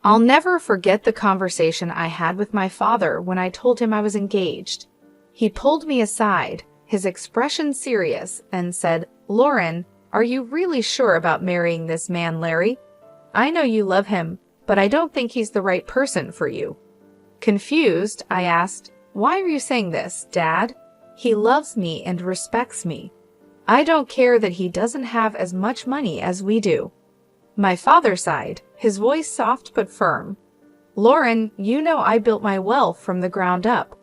I'll never forget the conversation I had with my father when I told him I was engaged. He pulled me aside, his expression serious, and said, "Lauren, are you really sure about marrying this man, Larry? I know you love him, but I don't think he's the right person for you." Confused, I asked, "Why are you saying this, Dad? He loves me and respects me. I don't care that he doesn't have as much money as we do." My father sighed, his voice soft but firm. "Lauren, you know I built my wealth from the ground up.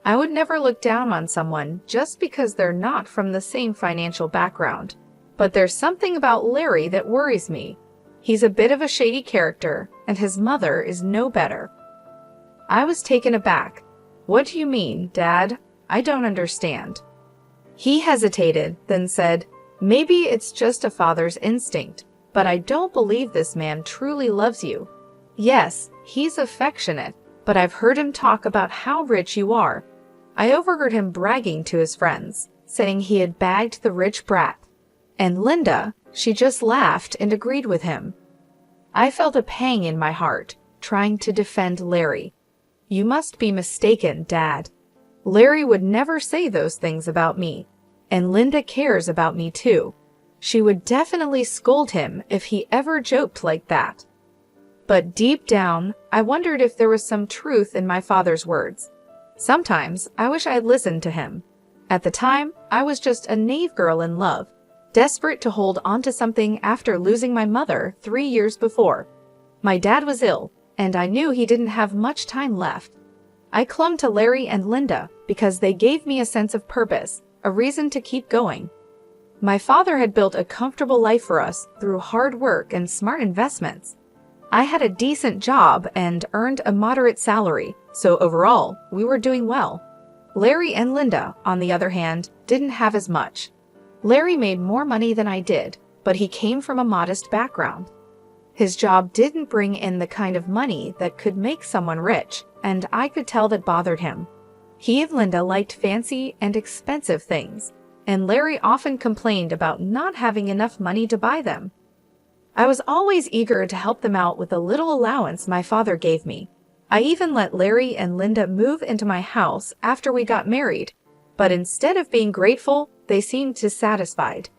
I would never look down on someone just because they're not from the same financial background. But there's something about Larry that worries me. He's a bit of a shady character, and his mother is no better." I was taken aback. "What do you mean, Dad? I don't understand." He hesitated, then said, "Maybe it's just a father's instinct, but I don't believe this man truly loves you. Yes, he's affectionate, but I've heard him talk about how rich you are. I overheard him bragging to his friends, saying he had bagged the rich brat. And Linda, she just laughed and agreed with him." I felt a pang in my heart, trying to defend Larry. "You must be mistaken, Dad. Larry would never say those things about me, and Linda cares about me too. She would definitely scold him if he ever joked like that." But deep down, I wondered if there was some truth in my father's words. Sometimes I wish I had listened to him. At the time, I was just a naive girl in love, desperate to hold on to something after losing my mother 3 years before. My dad was ill, and I knew he didn't have much time left. I clung to Larry and Linda because they gave me a sense of purpose, a reason to keep going. My father had built a comfortable life for us through hard work and smart investments. I had a decent job and earned a moderate salary, so overall, we were doing well. Larry and Linda, on the other hand, didn't have as much. Larry made more money than I did, but he came from a modest background. His job didn't bring in the kind of money that could make someone rich, and I could tell that bothered him. He and Linda liked fancy and expensive things, and Larry often complained about not having enough money to buy them. I was always eager to help them out with the little allowance my father gave me. I even let Larry and Linda move into my house after we got married, but instead of being grateful, they seemed dissatisfied.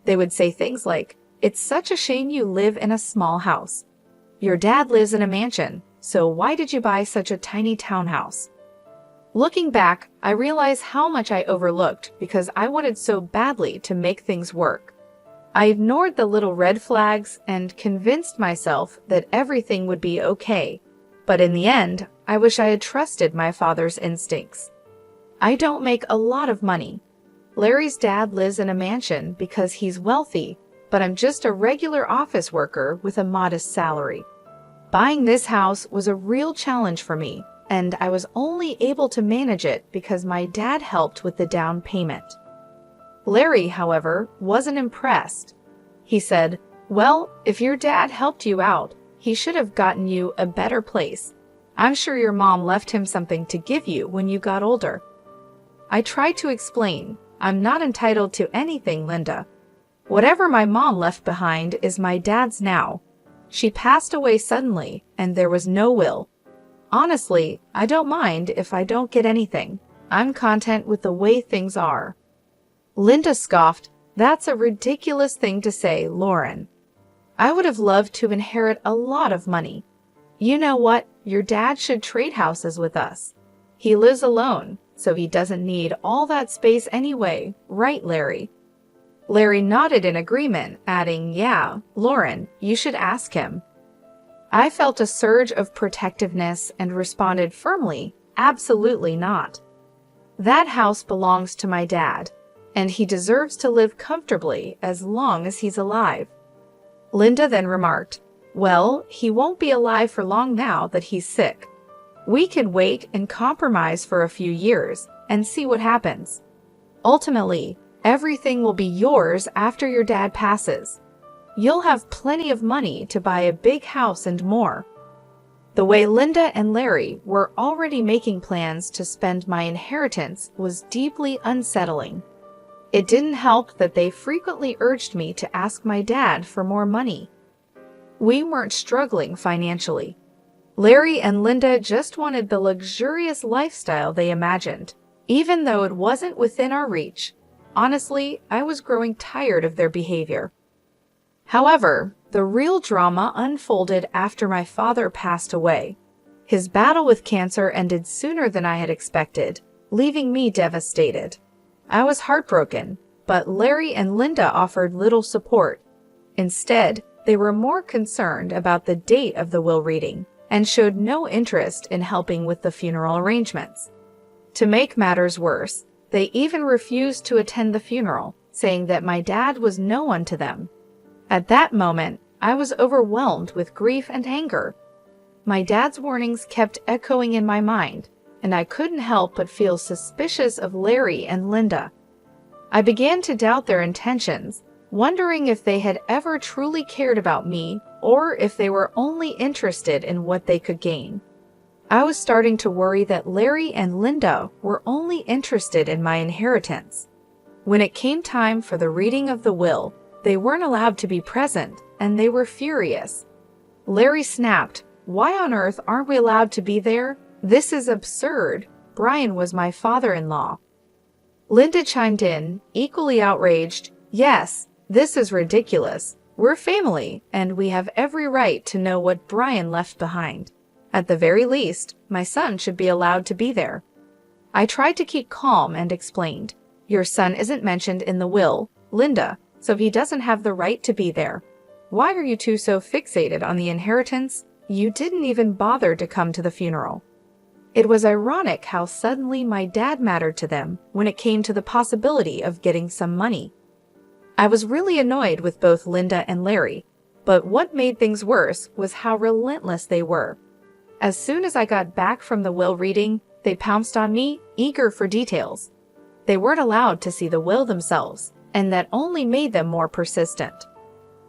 They would say things like, "It's such a shame you live in a small house. Your dad lives in a mansion, so why did you buy such a tiny townhouse?" Looking back, I realize how much I overlooked because I wanted so badly to make things work. I ignored the little red flags and convinced myself that everything would be okay. But in the end, I wish I had trusted my father's instincts. I don't make a lot of money. Larry's dad lives in a mansion because he's wealthy, but I'm just a regular office worker with a modest salary. Buying this house was a real challenge for me, and I was only able to manage it because my dad helped with the down payment. Larry, however, wasn't impressed. He said, "Well, if your dad helped you out, he should have gotten you a better place. I'm sure your mom left him something to give you when you got older." I tried to explain, "I'm not entitled to anything, Linda. Whatever my mom left behind is my dad's now. She passed away suddenly, and there was no will. Honestly, I don't mind if I don't get anything. I'm content with the way things are." Linda scoffed, "That's a ridiculous thing to say, Lauren. I would have loved to inherit a lot of money. You know what? Your dad should trade houses with us. He lives alone, so he doesn't need all that space anyway, right, Larry?" Larry nodded in agreement, adding, "Yeah, Lauren, you should ask him." I felt a surge of protectiveness and responded firmly, "Absolutely not. That house belongs to my dad, and he deserves to live comfortably as long as he's alive." Linda then remarked, "Well, he won't be alive for long now that he's sick. We could wait and compromise for a few years and see what happens. Ultimately, everything will be yours after your dad passes. You'll have plenty of money to buy a big house and more." The way Linda and Larry were already making plans to spend my inheritance was deeply unsettling. It didn't help that they frequently urged me to ask my dad for more money. We weren't struggling financially. Larry and Linda just wanted the luxurious lifestyle they imagined, even though it wasn't within our reach. Honestly, I was growing tired of their behavior. However, the real drama unfolded after my father passed away. His battle with cancer ended sooner than I had expected, leaving me devastated. I was heartbroken, but Larry and Linda offered little support. Instead, they were more concerned about the date of the will reading and showed no interest in helping with the funeral arrangements. To make matters worse, they even refused to attend the funeral, saying that my dad was no one to them. At that moment, I was overwhelmed with grief and anger. My dad's warnings kept echoing in my mind, and I couldn't help but feel suspicious of Larry and Linda. I began to doubt their intentions, wondering if they had ever truly cared about me or if they were only interested in what they could gain. I was starting to worry that Larry and Linda were only interested in my inheritance. When it came time for the reading of the will, they weren't allowed to be present, and they were furious. Larry snapped, "Why on earth aren't we allowed to be there? This is absurd. Brian was my father-in-law." Linda chimed in, equally outraged, "Yes, this is ridiculous. We're family, and we have every right to know what Brian left behind. At the very least, my son should be allowed to be there." I tried to keep calm and explained, "Your son isn't mentioned in the will, Linda, so he doesn't have the right to be there. Why are you two so fixated on the inheritance? You didn't even bother to come to the funeral." It was ironic how suddenly my dad mattered to them when it came to the possibility of getting some money. I was really annoyed with both Linda and Larry, but what made things worse was how relentless they were. As soon as I got back from the will reading, they pounced on me, eager for details. They weren't allowed to see the will themselves, and that only made them more persistent.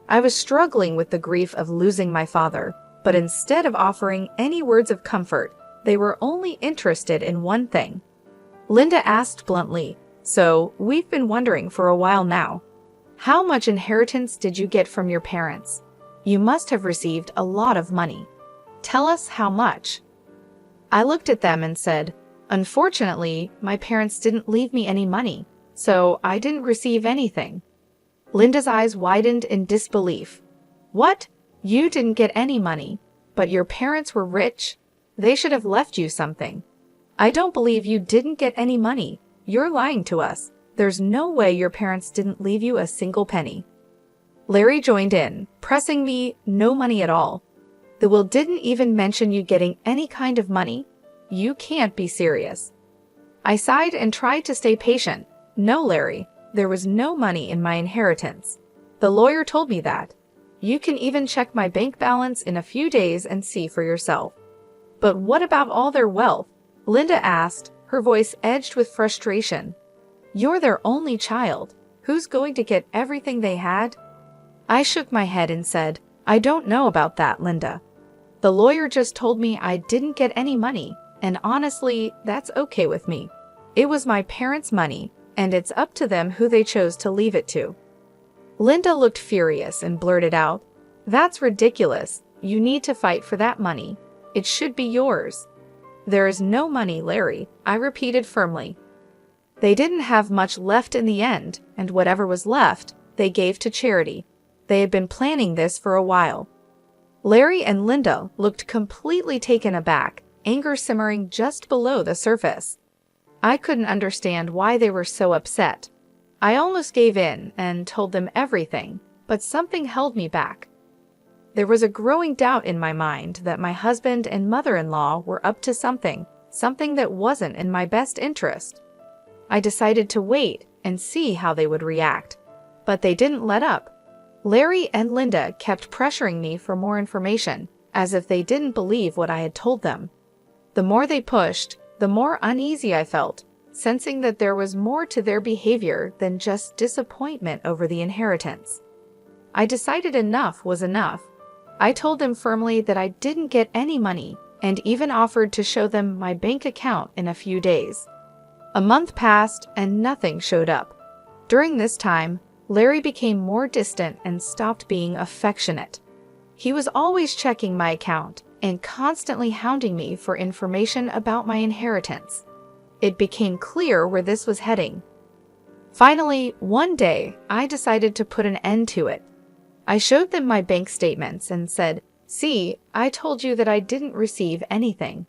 I was struggling with the grief of losing my father, but instead of offering any words of comfort, they were only interested in one thing. Linda asked bluntly, "So, we've been wondering for a while now. How much inheritance did you get from your parents? You must have received a lot of money. Tell us how much." I looked at them and said, "Unfortunately, my parents didn't leave me any money, so I didn't receive anything." Linda's eyes widened in disbelief. "What? You didn't get any money, but your parents were rich? They should have left you something. I don't believe you didn't get any money. You're lying to us. There's no way your parents didn't leave you a single penny." Larry joined in, pressing me, "No money at all. The will didn't even mention you getting any kind of money. You can't be serious." I sighed and tried to stay patient. "No, Larry, there was no money in my inheritance. The lawyer told me that. You can even check my bank balance in a few days and see for yourself." "But what about all their wealth?" Linda asked, her voice edged with frustration. "You're their only child. Who's going to get everything they had?" I shook my head and said, "I don't know about that, Linda. The lawyer just told me I didn't get any money, and honestly, that's okay with me. It was my parents' money, and it's up to them who they chose to leave it to." Linda looked furious and blurted out, "That's ridiculous. You need to fight for that money. It should be yours." "There is no money, Larry," I repeated firmly. They didn't have much left in the end, and whatever was left, they gave to charity. They had been planning this for a while. Larry and Linda looked completely taken aback, anger simmering just below the surface. I couldn't understand why they were so upset. I almost gave in and told them everything, but something held me back. There was a growing doubt in my mind that my husband and mother-in-law were up to something that wasn't in my best interest. I decided to wait and see how they would react, but they didn't let up. Larry and Linda kept pressuring me for more information, as if they didn't believe what I had told them. The more they pushed, the more uneasy I felt, sensing that there was more to their behavior than just disappointment over the inheritance. I decided enough was enough. I told them firmly that I didn't get any money, and even offered to show them my bank account in a few days. A month passed and nothing showed up. During this time, Larry became more distant and stopped being affectionate. He was always checking my account, and constantly hounding me for information about my inheritance. It became clear where this was heading. Finally, one day, I decided to put an end to it. I showed them my bank statements and said, "See, I told you that I didn't receive anything.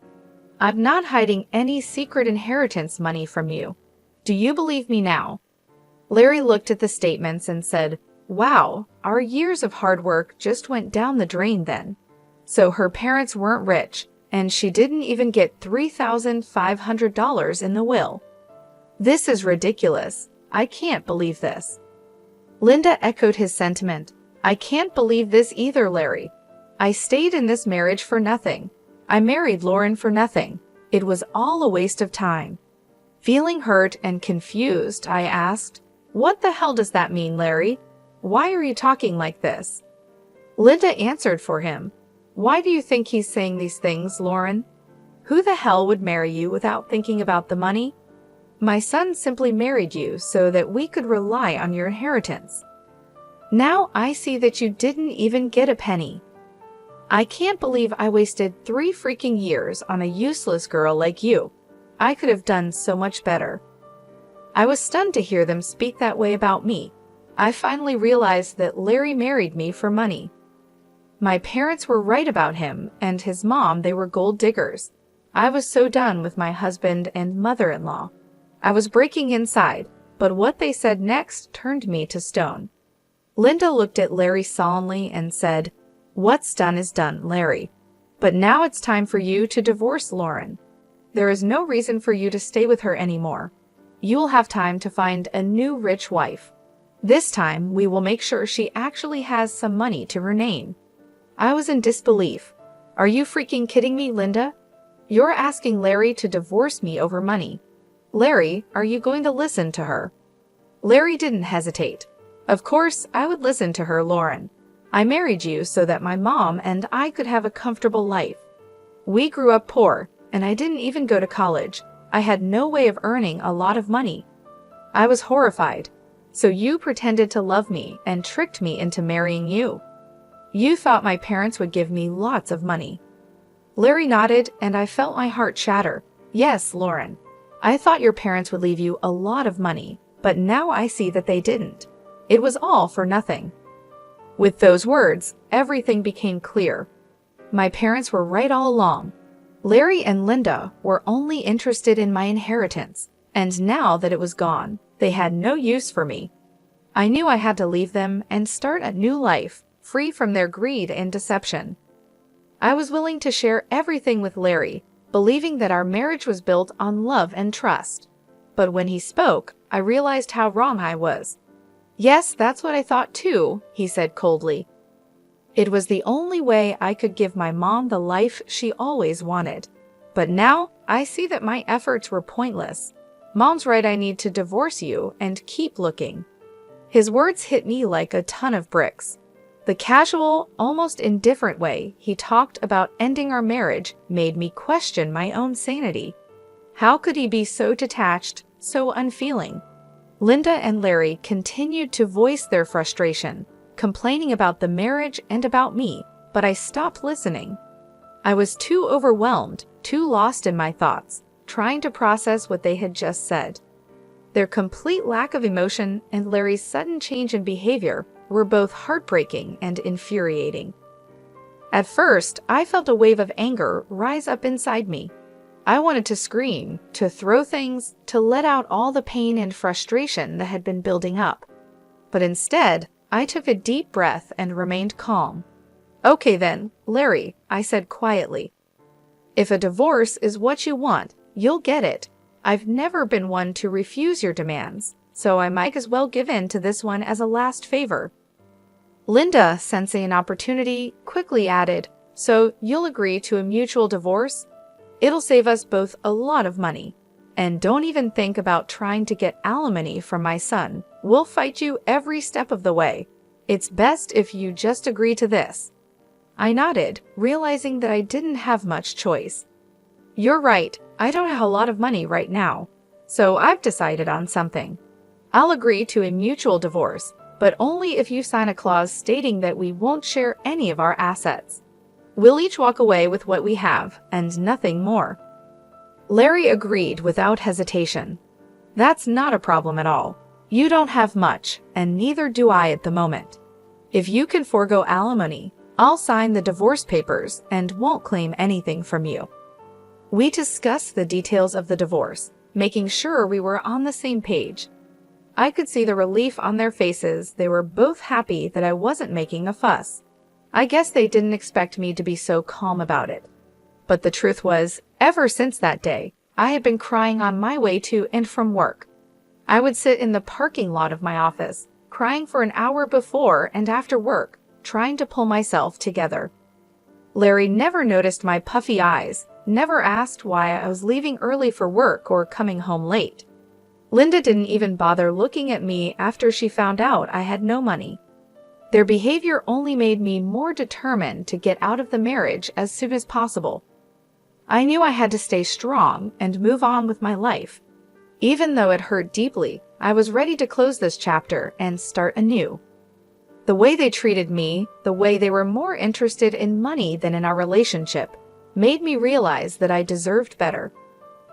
I'm not hiding any secret inheritance money from you. Do you believe me now?" Larry looked at the statements and said, "Wow, our years of hard work just went down the drain then. So her parents weren't rich, and she didn't even get $3,500 in the will. This is ridiculous. I can't believe this." Linda echoed his sentiment. "I can't believe this either, Larry. I stayed in this marriage for nothing. I married Lauren for nothing. It was all a waste of time." Feeling hurt and confused, I asked, "What the hell does that mean, Larry? Why are you talking like this?" Linda answered for him. "Why do you think he's saying these things, Lauren? Who the hell would marry you without thinking about the money? My son simply married you so that we could rely on your inheritance. Now I see that you didn't even get a penny. I can't believe I wasted 3 freaking years on a useless girl like you. I could have done so much better." I was stunned to hear them speak that way about me. I finally realized that Larry married me for money. My parents were right about him, and his mom, they were gold diggers. I was so done with my husband and mother-in-law. I was breaking inside, but what they said next turned me to stone. Linda looked at Larry solemnly and said, "What's done is done, Larry. But now it's time for you to divorce Lauren. There is no reason for you to stay with her anymore. You will have time to find a new rich wife. This time, we will make sure she actually has some money to her name." I was in disbelief. "Are you freaking kidding me, Linda? You're asking Larry to divorce me over money. Larry, are you going to listen to her?" Larry didn't hesitate. "Of course, I would listen to her, Lauren. I married you so that my mom and I could have a comfortable life. We grew up poor, and I didn't even go to college. I had no way of earning a lot of money. I was horrified. So you pretended to love me and tricked me into marrying you. You thought my parents would give me lots of money." Larry nodded, and I felt my heart shatter. "Yes, Lauren. I thought your parents would leave you a lot of money, but now I see that they didn't. It was all for nothing." With those words, everything became clear. My parents were right all along. Larry and Linda were only interested in my inheritance, and now that it was gone, they had no use for me. I knew I had to leave them and start a new life, free from their greed and deception. I was willing to share everything with Larry, believing that our marriage was built on love and trust. But when he spoke, I realized how wrong I was. "Yes, that's what I thought too," he said coldly. "It was the only way I could give my mom the life she always wanted. But now, I see that my efforts were pointless. Mom's right, I need to divorce you and keep looking." His words hit me like a ton of bricks. The casual, almost indifferent way he talked about ending our marriage made me question my own sanity. How could he be so detached, so unfeeling? Linda and Larry continued to voice their frustration, complaining about the marriage and about me, but I stopped listening. I was too overwhelmed, too lost in my thoughts, trying to process what they had just said. Their complete lack of emotion and Larry's sudden change in behavior were both heartbreaking and infuriating. At first, I felt a wave of anger rise up inside me. I wanted to scream, to throw things, to let out all the pain and frustration that had been building up. But instead, I took a deep breath and remained calm. "Okay then, Larry," I said quietly. "If a divorce is what you want, you'll get it. I've never been one to refuse your demands, so I might as well give in to this one as a last favor." Linda, sensing an opportunity, quickly added, "So you'll agree to a mutual divorce? It'll save us both a lot of money. And don't even think about trying to get alimony from my son. We'll fight you every step of the way. It's best if you just agree to this." I nodded, realizing that I didn't have much choice. "You're right, I don't have a lot of money right now. So I've decided on something. I'll agree to a mutual divorce, but only if you sign a clause stating that we won't share any of our assets." We'll each walk away with what we have, and nothing more." Larry agreed without hesitation. "That's not a problem at all. You don't have much, and neither do I at the moment. If you can forego alimony, I'll sign the divorce papers and won't claim anything from you." We discussed the details of the divorce, making sure we were on the same page. I could see the relief on their faces. They were both happy that I wasn't making a fuss. I guess they didn't expect me to be so calm about it. But the truth was, ever since that day, I had been crying on my way to and from work. I would sit in the parking lot of my office, crying for an hour before and after work, trying to pull myself together. Larry never noticed my puffy eyes, never asked why I was leaving early for work or coming home late. Linda didn't even bother looking at me after she found out I had no money. Their behavior only made me more determined to get out of the marriage as soon as possible. I knew I had to stay strong and move on with my life. Even though it hurt deeply, I was ready to close this chapter and start anew. The way they treated me, the way they were more interested in money than in our relationship, made me realize that I deserved better.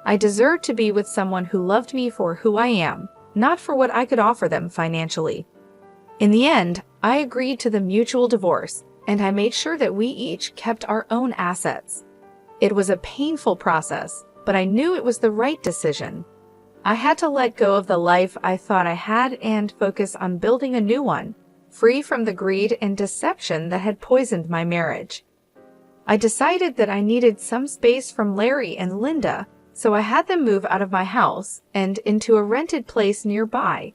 I deserved to be with someone who loved me for who I am, not for what I could offer them financially. In the end, I agreed to the mutual divorce, and I made sure that we each kept our own assets. It was a painful process, but I knew it was the right decision. I had to let go of the life I thought I had and focus on building a new one, free from the greed and deception that had poisoned my marriage. I decided that I needed some space from Larry and Linda, so I had them move out of my house and into a rented place nearby.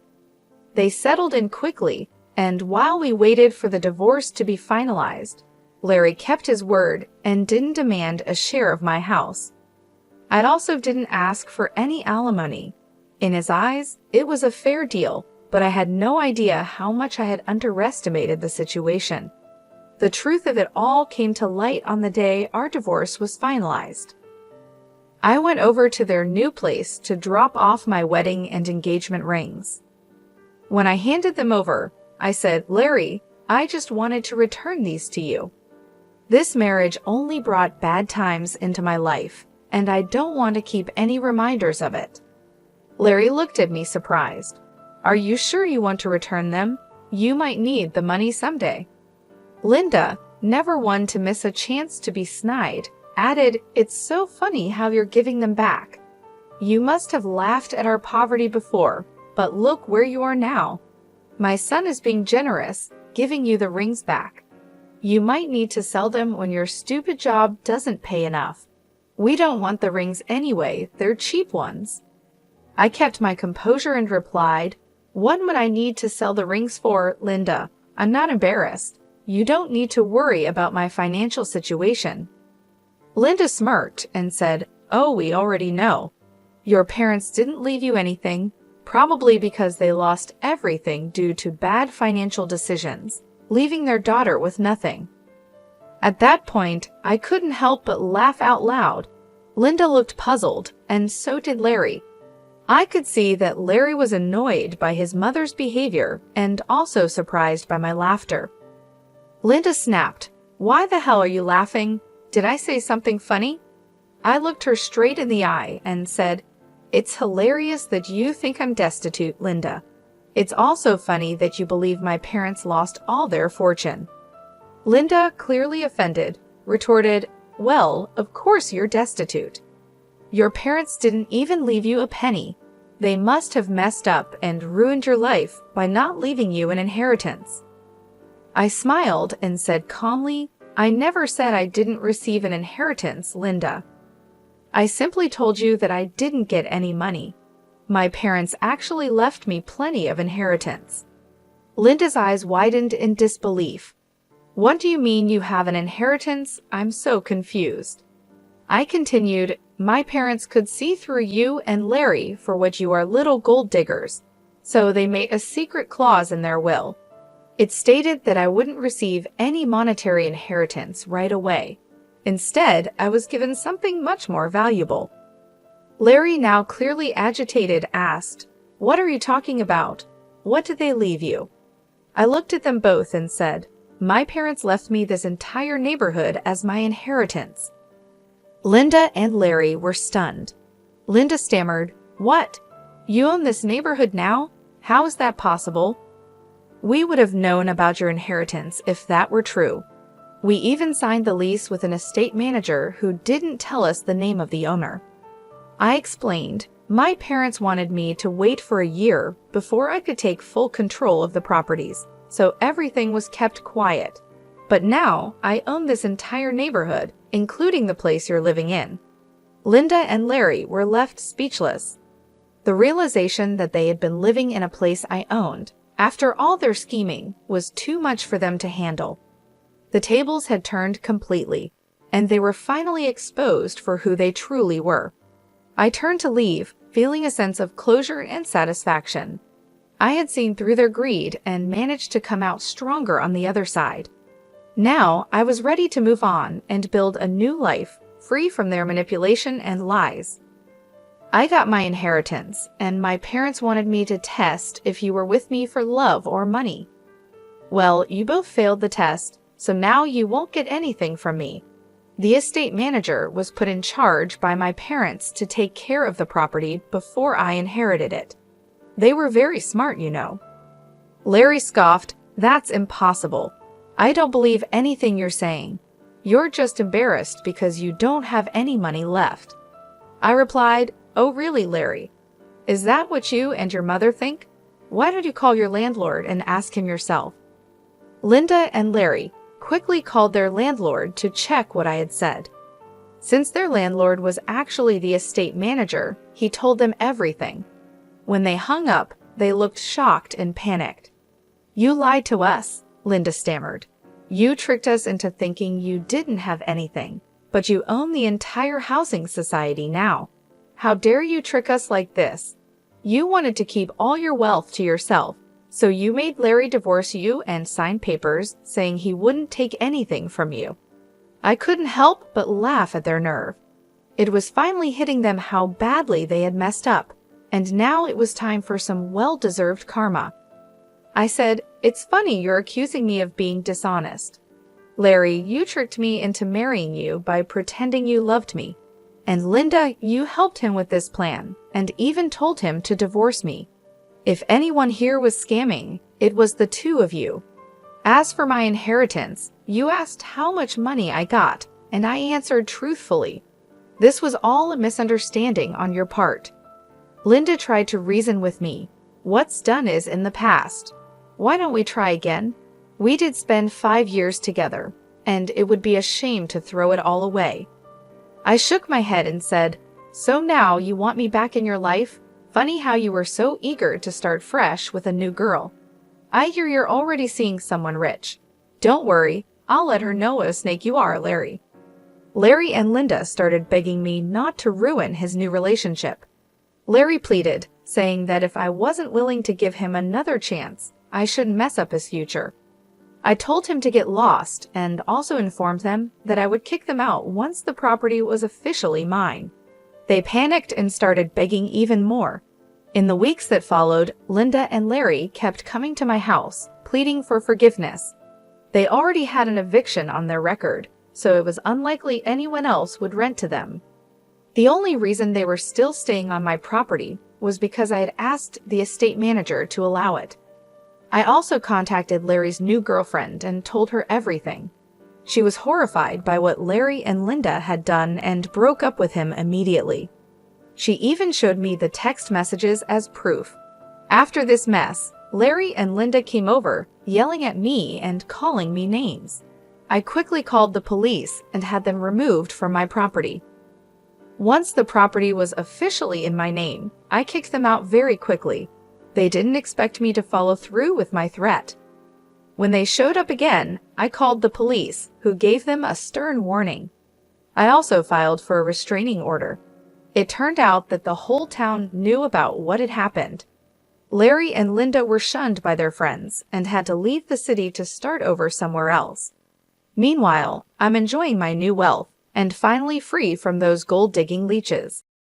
They settled in quickly, and while we waited for the divorce to be finalized, Larry kept his word and didn't demand a share of my house. I also didn't ask for any alimony. In his eyes, it was a fair deal, but I had no idea how much I had underestimated the situation. The truth of it all came to light on the day our divorce was finalized. I went over to their new place to drop off my wedding and engagement rings. When I handed them over, I said, "Larry, I just wanted to return these to you. This marriage only brought bad times into my life, and I don't want to keep any reminders of it." Larry looked at me surprised. "Are you sure you want to return them? You might need the money someday." Linda, never one to miss a chance to be snide, added, "It's so funny how you're giving them back. You must have laughed at our poverty before, but look where you are now. My son is being generous, giving you the rings back. You might need to sell them when your stupid job doesn't pay enough. We don't want the rings anyway, they're cheap ones." I kept my composure and replied, "What would I need to sell the rings for, Linda? I'm not embarrassed. You don't need to worry about my financial situation." Linda smirked and said, "Oh, we already know. Your parents didn't leave you anything, probably because they lost everything due to bad financial decisions, leaving their daughter with nothing." At that point, I couldn't help but laugh out loud. Linda looked puzzled, and so did Larry. I could see that Larry was annoyed by his mother's behavior and also surprised by my laughter. Linda snapped, "Why the hell are you laughing? Did I say something funny?" I looked her straight in the eye and said, "It's hilarious that you think I'm destitute, Linda. It's also funny that you believe my parents lost all their fortune." Linda, clearly offended, retorted, "Well, of course you're destitute. Your parents didn't even leave you a penny. They must have messed up and ruined your life by not leaving you an inheritance." I smiled and said calmly, "I never said I didn't receive an inheritance, Linda. I simply told you that I didn't get any money. My parents actually left me plenty of inheritance." Linda's eyes widened in disbelief. "What do you mean you have an inheritance? I'm so confused." I continued, "My parents could see through you and Larry for what you are, little gold diggers, so they made a secret clause in their will. It stated that I wouldn't receive any monetary inheritance right away. Instead, I was given something much more valuable." Larry, now clearly agitated, asked, "What are you talking about? What did they leave you?" I looked at them both and said, My parents left me this entire neighborhood as my inheritance." Linda and Larry were stunned. Linda stammered, "What? You own this neighborhood now? How is that possible?" "We would have known about your inheritance if that were true. We even signed the lease with an estate manager who didn't tell us the name of the owner." I explained, "My parents wanted me to wait for a year before I could take full control of the properties, so everything was kept quiet. But now I own this entire neighborhood, including the place you're living in." Linda and Larry were left speechless. The realization that they had been living in a place I owned, after all their scheming, was too much for them to handle. The tables had turned completely, and they were finally exposed for who they truly were. I turned to leave, feeling a sense of closure and satisfaction. I had seen through their greed and managed to come out stronger on the other side. Now I was ready to move on and build a new life, free from their manipulation and lies. I got my inheritance, and my parents wanted me to test if you were with me for love or money. Well, you both failed the test, so now you won't get anything from me. The estate manager was put in charge by my parents to take care of the property before I inherited it. They were very smart, you know." Larry scoffed, "That's impossible. I don't believe anything you're saying. You're just embarrassed because you don't have any money left." I replied, "Oh really, Larry? Is that what you and your mother think? Why don't you call your landlord and ask him yourself?" Linda and Larry quickly called their landlord to check what I had said. Since their landlord was actually the estate manager, he told them everything. When they hung up, they looked shocked and panicked. "You lied to us," Linda stammered. "You tricked us into thinking you didn't have anything, but you own the entire housing society now. How dare you trick us like this? You wanted to keep all your wealth to yourself, so you made Larry divorce you and sign papers saying he wouldn't take anything from you." I couldn't help but laugh at their nerve. It was finally hitting them how badly they had messed up, and now it was time for some well-deserved karma. I said, "It's funny you're accusing me of being dishonest. Larry, you tricked me into marrying you by pretending you loved me. And Linda, you helped him with this plan and even told him to divorce me. If anyone here was scamming, it was the two of you. As for my inheritance, you asked how much money I got, and I answered truthfully. This was all a misunderstanding on your part." Linda tried to reason with me. "What's done is in the past. Why don't we try again? We did spend 5 years together, and it would be a shame to throw it all away." I shook my head and said, "So now you want me back in your life? Funny how you were so eager to start fresh with a new girl. I hear you're already seeing someone rich. Don't worry, I'll let her know what a snake you are, Larry." Larry and Linda started begging me not to ruin his new relationship. Larry pleaded, saying that if I wasn't willing to give him another chance, I shouldn't mess up his future. I told him to get lost and also informed them that I would kick them out once the property was officially mine. They panicked and started begging even more. In the weeks that followed, Linda and Larry kept coming to my house, pleading for forgiveness. They already had an eviction on their record, so it was unlikely anyone else would rent to them. The only reason they were still staying on my property was because I had asked the estate manager to allow it. I also contacted Larry's new girlfriend and told her everything. She was horrified by what Larry and Linda had done and broke up with him immediately. She even showed me the text messages as proof. After this mess, Larry and Linda came over, yelling at me and calling me names. I quickly called the police and had them removed from my property. Once the property was officially in my name, I kicked them out very quickly. They didn't expect me to follow through with my threat. When they showed up again, I called the police, who gave them a stern warning. I also filed for a restraining order. It turned out that the whole town knew about what had happened. Larry and Linda were shunned by their friends and had to leave the city to start over somewhere else. Meanwhile, I'm enjoying my new wealth and finally free from those gold-digging leeches.